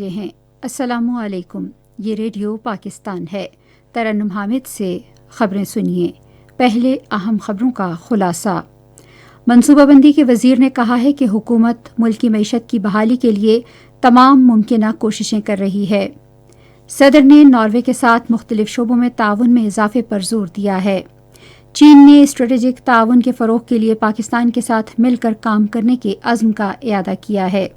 ہیں۔ السلام علیکم، یہ ریڈیو پاکستان ہے۔ ترنم حامد سے خبریں سنیے۔ پہلے اہم خبروں کا خلاصہ۔ منصوبہ بندی کے وزیر نے کہا ہے کہ حکومت ملکی معیشت کی بحالی کے لیے تمام ممکنہ کوششیں کر رہی ہے۔ صدر نے ناروے کے ساتھ مختلف شعبوں میں تعاون میں اضافے پر زور دیا ہے۔ چین نے اسٹریٹجک تعاون کے فروغ کے لیے پاکستان کے ساتھ مل کر کام کرنے کے عزم کا اعادہ کیا ہے۔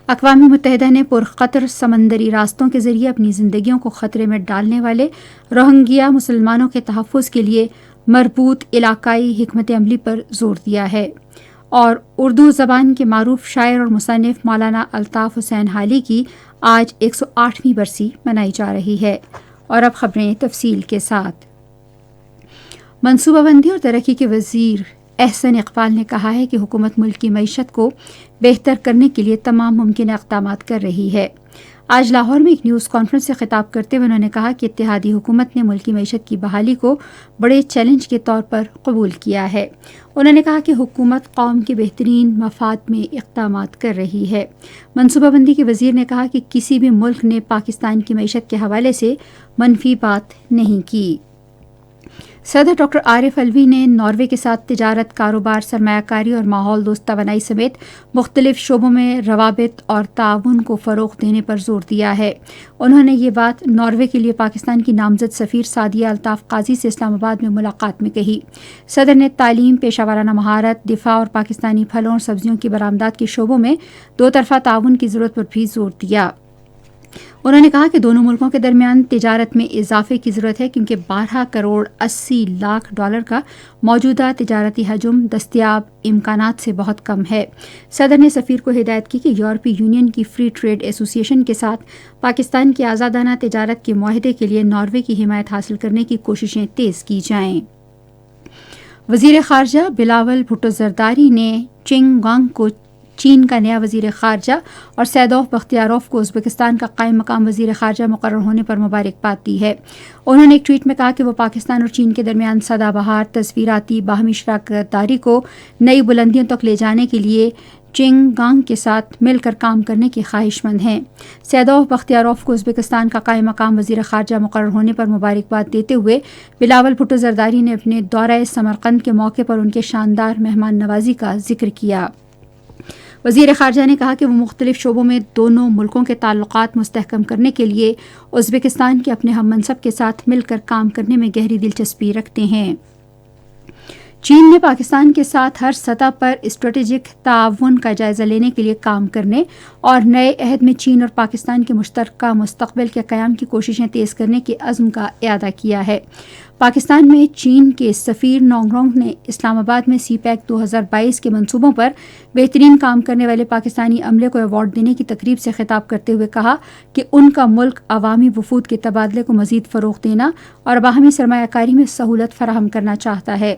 اقوام متحدہ نے پرخطر سمندری راستوں کے ذریعے اپنی زندگیوں کو خطرے میں ڈالنے والے روہنگیا مسلمانوں کے تحفظ کے لیے مربوط علاقائی حکمت عملی پر زور دیا ہے۔ اور اردو زبان کے معروف شاعر اور مصنف مولانا الطاف حسین حالی کی آج 108ویں برسی منائی جا رہی ہے۔ اور اب خبریں تفصیل کے ساتھ۔ منصوبہ بندی اور ترقی کے وزیر احسن اقبال نے کہا ہے کہ حکومت ملک کی معیشت کو بہتر کرنے کے لیے تمام ممکنہ اقدامات کر رہی ہے۔ آج لاہور میں ایک نیوز کانفرنس سے خطاب کرتے ہوئے انہوں نے کہا کہ اتحادی حکومت نے ملکی معیشت کی بحالی کو بڑے چیلنج کے طور پر قبول کیا ہے۔ انہوں نے کہا کہ حکومت قوم کے بہترین مفاد میں اقدامات کر رہی ہے۔ منصوبہ بندی کے وزیر نے کہا کہ کسی بھی ملک نے پاکستان کی معیشت کے حوالے سے منفی بات نہیں کی۔ صدر ڈاکٹر عارف علوی نے ناروے کے ساتھ تجارت، کاروبار، سرمایہ کاری اور ماحول دوست توانائی سمیت مختلف شعبوں میں روابط اور تعاون کو فروغ دینے پر زور دیا ہے۔ انہوں نے یہ بات ناروے کے لیے پاکستان کی نامزد سفیر سعدیہ الطاف قاضی سے اسلام آباد میں ملاقات میں کہی۔ صدر نے تعلیم، پیشہ ورانہ مہارت، دفاع اور پاکستانی پھلوں اور سبزیوں کی برآمدات کے شعبوں میں دو طرفہ تعاون کی ضرورت پر بھی زور دیا۔ انہوں نے کہا کہ دونوں ملکوں کے درمیان تجارت میں اضافے کی ضرورت ہے کیونکہ 12 کروڑ 80 لاکھ ڈالر کا موجودہ تجارتی حجم دستیاب امکانات سے بہت کم ہے۔ صدر نے سفیر کو ہدایت کی کہ یورپی یونین کی فری ٹریڈ ایسوسی ایشن کے ساتھ پاکستان کی آزادانہ تجارت کے معاہدے کے لیے ناروے کی حمایت حاصل کرنے کی کوششیں تیز کی جائیں۔ وزیر خارجہ بلاول بھٹو زرداری نے چنگ گانگ کو چین کا نیا وزیر خارجہ اور سیدوف بختیاروف کو ازبکستان کا قائم مقام وزیر خارجہ مقرر ہونے پر مبارکباد دی ہے۔ انہوں نے ایک ٹویٹ میں کہا کہ وہ پاکستان اور چین کے درمیان سدا بہار تصویراتی باہمی شراکت داری کو نئی بلندیوں تک لے جانے کے لیے چنگ گانگ کے ساتھ مل کر کام کرنے کے خواہش مند ہیں۔ سیدوف بختیاروف کو ازبکستان کا قائم مقام وزیر خارجہ مقرر ہونے پر مبارکباد دیتے ہوئے بلاول بھٹو زرداری نے اپنے دورہ سمرقند کے موقع پر ان کے شاندار مہمان نوازی کا ذکر کیا۔ وزیر خارجہ نے کہا کہ وہ مختلف شعبوں میں دونوں ملکوں کے تعلقات مستحکم کرنے کے لیے ازبکستان کے اپنے ہم منصب کے ساتھ مل کر کام کرنے میں گہری دلچسپی رکھتے ہیں۔ چین نے پاکستان کے ساتھ ہر سطح پر اسٹریٹجک تعاون کا جائزہ لینے کے لیے کام کرنے اور نئے عہد میں چین اور پاکستان کے مشترکہ مستقبل کے قیام کی کوششیں تیز کرنے کے عزم کا اعادہ کیا ہے۔ پاکستان میں چین کے سفیر نونگ رونگ نے اسلام آباد میں سی پیک 2022 کے منصوبوں پر بہترین کام کرنے والے پاکستانی عملے کو ایوارڈ دینے کی تقریب سے خطاب کرتے ہوئے کہا کہ ان کا ملک عوامی وفود کے تبادلے کو مزید فروغ دینا اور باہمی سرمایہ کاری میں سہولت فراہم کرنا چاہتا ہے۔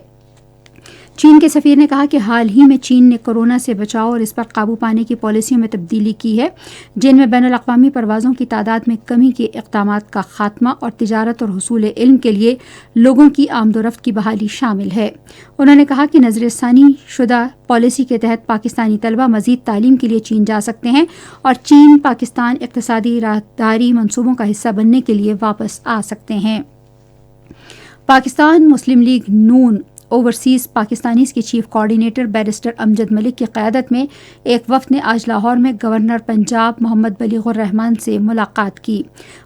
چین کے سفیر نے کہا کہ حال ہی میں چین نے کورونا سے بچاؤ اور اس پر قابو پانے کی پالیسیوں میں تبدیلی کی ہے، جن میں بین الاقوامی پروازوں کی تعداد میں کمی کے اقدامات کا خاتمہ اور تجارت اور حصول علم کے لیے لوگوں کی آمد و رفت کی بحالی شامل ہے۔ انہوں نے کہا کہ نظر ثانی شدہ پالیسی کے تحت پاکستانی طلبہ مزید تعلیم کے لیے چین جا سکتے ہیں اور چین پاکستان اقتصادی راہداری منصوبوں کا حصہ بننے کے لیے واپس آ سکتے ہیں۔ پاکستان مسلم لیگ نون اوورسیز پاکستانیز کے چیف کوارڈینیٹر بیرسٹر امجد ملک کی قیادت میں ایک وفد نے آج لاہور میں گورنر پنجاب محمد بلیغ الرحمان سے ملاقات کی۔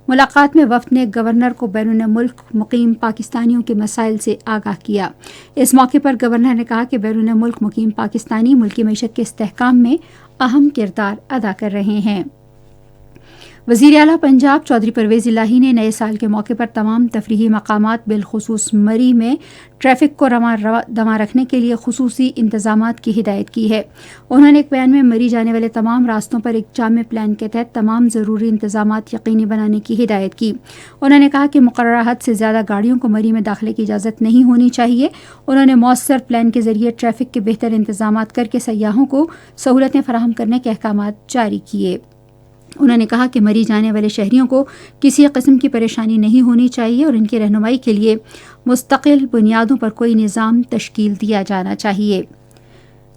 ملاقات میں وفد نے گورنر کو بیرون ملک مقیم پاکستانیوں کے مسائل سے آگاہ کیا۔ اس موقع پر گورنر نے کہا کہ بیرون ملک مقیم پاکستانی ملکی معیشت کے استحکام میں اہم کردار ادا کر رہے ہیں۔ وزیر اعلیٰ پنجاب چودھری پرویز الہی نے نئے سال کے موقع پر تمام تفریحی مقامات بالخصوص مری میں ٹریفک کو رواں دواں رکھنے کے لیے خصوصی انتظامات کی ہدایت کی ہے۔ انہوں نے ایک بیان میں مری جانے والے تمام راستوں پر ایک جامع پلان کے تحت تمام ضروری انتظامات یقینی بنانے کی ہدایت کی۔ انہوں نے کہا کہ مقررہ حد سے زیادہ گاڑیوں کو مری میں داخلے کی اجازت نہیں ہونی چاہیے۔ انہوں نے مؤثر پلان کے ذریعے ٹریفک کے بہتر انتظامات کر کے سیاحوں کو سہولتیں فراہم کرنے کے احکامات جاری کیے۔ انہوں نے کہا کہ مری جانے والے شہریوں کو کسی قسم کی پریشانی نہیں ہونی چاہیے اور ان کی رہنمائی کے لیے مستقل بنیادوں پر کوئی نظام تشکیل دیا جانا چاہیے۔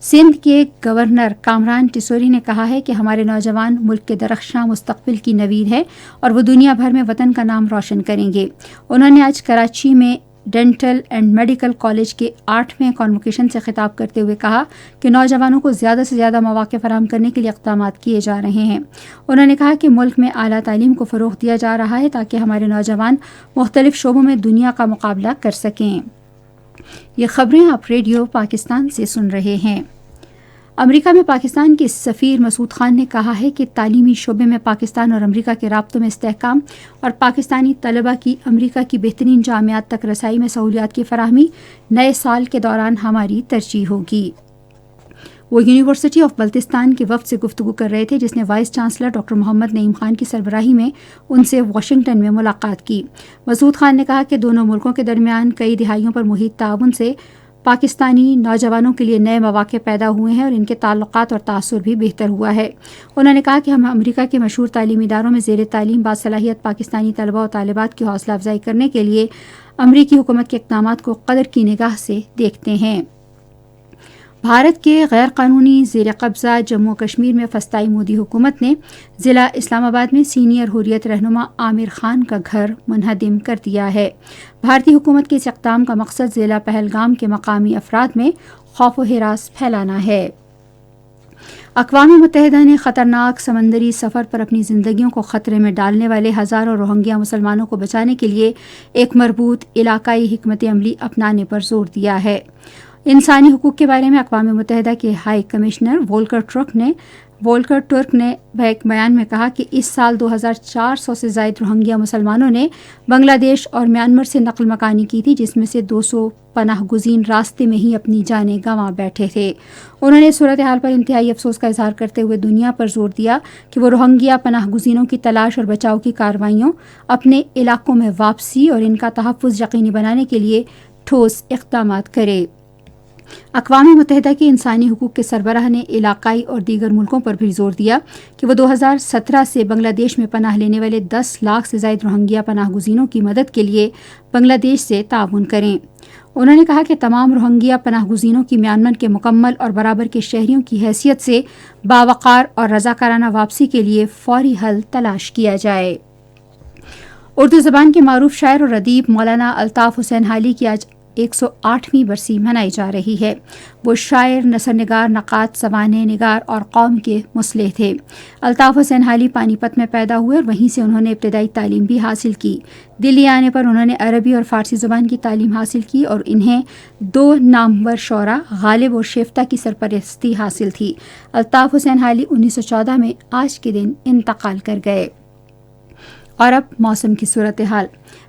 سندھ کے گورنر کامران ٹیسوری نے کہا ہے کہ ہمارے نوجوان ملک کے درخشاں مستقبل کی نوید ہے اور وہ دنیا بھر میں وطن کا نام روشن کریں گے. انہوں نے آج کراچی میں ڈینٹل اینڈ میڈیکل کالج کے 8ویں کانوکیشن سے خطاب کرتے ہوئے کہا کہ نوجوانوں کو زیادہ سے زیادہ مواقع فراہم کرنے کے لیے اقدامات کیے جا رہے ہیں. انہوں نے کہا کہ ملک میں اعلیٰ تعلیم کو فروغ دیا جا رہا ہے تاکہ ہمارے نوجوان مختلف شعبوں میں دنیا کا مقابلہ کر سکیں. یہ خبریں آپ ریڈیو پاکستان سے سن رہے ہیں. امریکہ میں پاکستان کے سفیر مسعود خان نے کہا ہے کہ تعلیمی شعبے میں پاکستان اور امریکہ کے رابطوں میں استحکام اور پاکستانی طلبہ کی امریکہ کی بہترین جامعات تک رسائی میں سہولیات کی فراہمی نئے سال کے دوران ہماری ترجیح ہوگی. وہ یونیورسٹی آف بلتستان کے وفد سے گفتگو کر رہے تھے جس نے وائس چانسلر ڈاکٹر محمد نعیم خان کی سربراہی میں ان سے واشنگٹن میں ملاقات کی. مسعود خان نے کہا کہ دونوں ملکوں کے درمیان کئی دہائیوں پر محیط تعاون سے پاکستانی نوجوانوں کے لیے نئے مواقع پیدا ہوئے ہیں اور ان کے تعلقات اور تاثر بھی بہتر ہوا ہے. انہوں نے کہا کہ ہم امریکہ کے مشہور تعلیمی اداروں میں زیر تعلیم باصلاحیت پاکستانی طلبہ و طالبات کی حوصلہ افزائی کرنے کے لیے امریکی حکومت کے اقدامات کو قدر کی نگاہ سے دیکھتے ہیں. بھارت کے غیر قانونی زیر قبضہ جموں و کشمیر میں پھنسائی مودی حکومت نے ضلع اسلام آباد میں سینئر حریت رہنما عامر خان کا گھر منہدم کر دیا ہے. بھارتی حکومت کے اس اقدام کا مقصد ضلع پہلگام کے مقامی افراد میں خوف و ہراس پھیلانا ہے. اقوام متحدہ نے خطرناک سمندری سفر پر اپنی زندگیوں کو خطرے میں ڈالنے والے ہزاروں روہنگیا مسلمانوں کو بچانے کے لیے ایک مربوط علاقائی حکمت عملی اپنانے پر زور دیا ہے. انسانی حقوق کے بارے میں اقوام متحدہ کے ہائی کمشنر وولکر ٹرک نے ایک بیان میں کہا کہ اس سال 2400 سے زائد روہنگیا مسلمانوں نے بنگلہ دیش اور میانمار سے نقل مکانی کی تھی جس میں سے 200 پناہ گزین راستے میں ہی اپنی جانیں گنوا بیٹھے تھے. انہوں نے صورتحال پر انتہائی افسوس کا اظہار کرتے ہوئے دنیا پر زور دیا کہ وہ روہنگیا پناہ گزینوں کی تلاش اور بچاؤ کی کارروائیوں، اپنے علاقوں میں واپسی اور ان کا تحفظ یقینی بنانے کے لیے ٹھوس اقدامات کرے. اقوام متحدہ کے انسانی حقوق کے سربراہ نے علاقائی اور دیگر ملکوں پر بھی زور دیا کہ وہ 2017 سے بنگلہ دیش میں پناہ لینے والے 10 لاکھ سے زائد روہنگیا پناہ گزینوں کی مدد کے لیے بنگلہ دیش سے تعاون کریں. انہوں نے کہا کہ تمام روہنگیا پناہ گزینوں کی میانمار کے مکمل اور برابر کے شہریوں کی حیثیت سے باوقار اور رضاکارانہ واپسی کے لیے فوری حل تلاش کیا جائے. اردو زبان کے معروف شاعر اور ادیب مولانا الطاف حسین حالی کی آج 108ویں برسی منائی جا رہی ہے. وہ شاعر، نثر نگار، نقاد، سوانح نگار اور قوم کے مصلح تھے. الطاف حسین حالی پانی پت میں پیدا ہوئے اور وہیں سے انہوں نے ابتدائی تعلیم بھی حاصل کی. دلی آنے پر انہوں نے عربی اور فارسی زبان کی تعلیم حاصل کی اور انہیں 2 نامور شعراء غالب اور شیفتہ کی سرپرستی حاصل تھی. الطاف حسین حالی 1914 میں آج کے دن انتقال کر گئے. اور اب موسم کی صورتحال.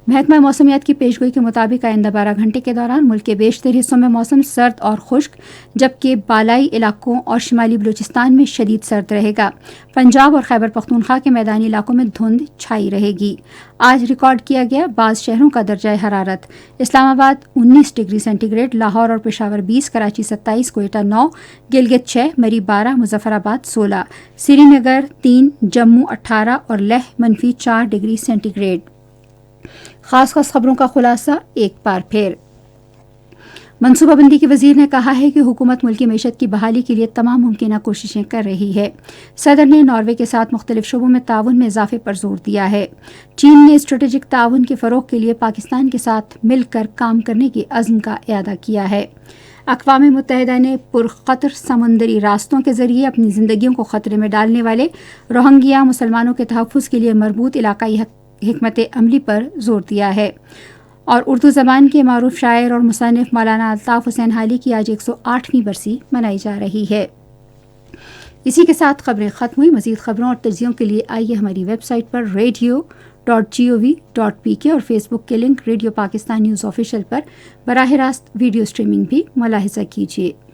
محکمہ موسمیات کی پیشگوئی کے مطابق آئندہ 12 گھنٹے کے دوران ملک کے بیشتر حصوں میں موسم سرد اور خشک، جبکہ بالائی علاقوں اور شمالی بلوچستان میں شدید سرد رہے گا. پنجاب اور خیبر پختونخوا کے میدانی علاقوں میں دھند چھائی رہے گی. آج ریکارڈ کیا گیا بعض شہروں کا درجہ حرارت: اسلام آباد 19 ڈگری سینٹی گریڈ، لاہور اور پشاور 20، کراچی 27، کوئٹہ 9، گلگت 6، مری 12، مظفر آباد 16، سری نگر 3، جموں 18 اور لیہ -4 ڈگری سینٹی گریڈ. خاص خبروں کا خلاصہ ایک بار پھر. منصوبہ بندی کے وزیر نے کہا ہے کہ حکومت ملکی معیشت کی بحالی کے لیے تمام ممکنہ کوششیں کر رہی ہے. صدر نے ناروے کے ساتھ مختلف شعبوں میں تعاون میں اضافے پر زور دیا ہے. چین نے اسٹریٹجک تعاون کے فروغ کے لیے پاکستان کے ساتھ مل کر کام کرنے کے عزم کا اعادہ کیا ہے. اقوام متحدہ نے پرخطر سمندری راستوں کے ذریعے اپنی زندگیوں کو خطرے میں ڈالنے والے روہنگیا مسلمانوں کے تحفظ کے لیے مربوط علاقائی حکمت عملی پر زور دیا ہے. اور اردو زبان کے معروف شاعر اور مصنف مولانا الطاف حسین حالی کی آج 108ویں برسی منائی جا رہی ہے. اسی کے ساتھ خبریں ختم ہوئی. مزید خبروں اور تجزیوں کے لیے آئیے ہماری ویب سائٹ پر radio.gov.pk اور فیس بک کے link radio Pakistan news official پر براہ راست ویڈیو سٹریمنگ بھی ملاحظہ کیجیے.